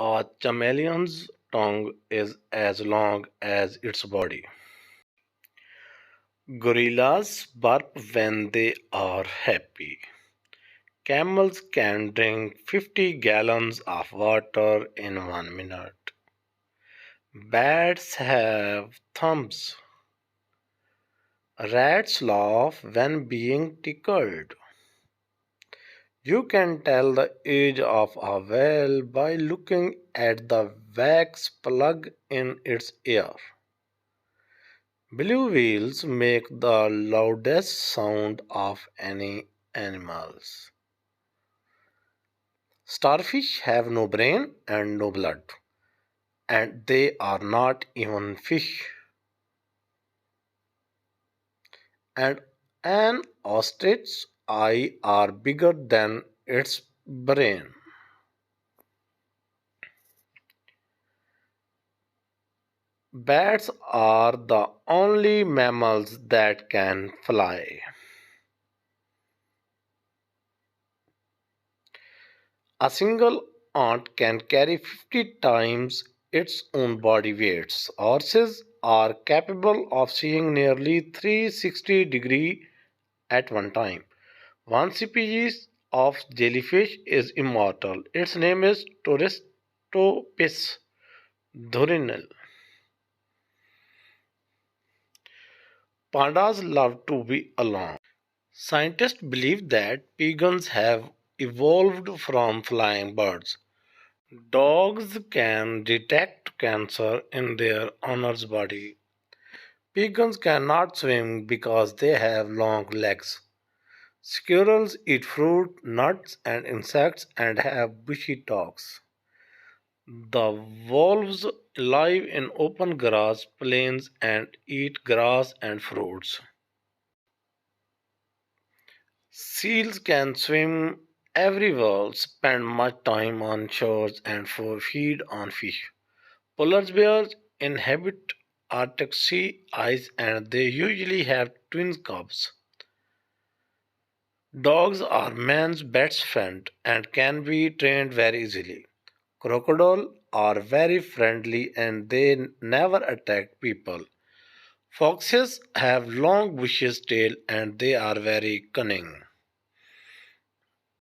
A chameleon's tongue is as long as its body. Gorillas burp when they are happy. Camels can drink 50 gallons of water in 1 minute. Bats have thumbs. Rats laugh when being tickled. You can tell the age of a whale by looking at the wax plug in its ear. Blue whales make the loudest sound of any animals. Starfish have no brain and no blood, and they are not even fish. And an ostrich's eyes are bigger than its brain. Bats are the only mammals that can fly. A single ant can carry 50 times its own body weights. Horses are capable of seeing nearly 360 degrees at one time. One species of jellyfish is immortal. Its name is Toristopis dhurinil. Pandas love to be alone. Scientists believe that pigeons have evolved from flying birds. Dogs can detect cancer in their owner's body. Pigeons cannot swim because they have long legs. Squirrels eat fruit, nuts, and insects and have bushy talks. The wolves live in open grass plains and eat grass and fruits. Seals can swim everywhere, spend much time on shores, and feed on fish. Polar bears inhabit Arctic sea ice and they usually have twin cubs. Dogs are man's best friend and can be trained very easily. Crocodiles are very friendly and they never attack people. Foxes have long bushy tail and they are very cunning.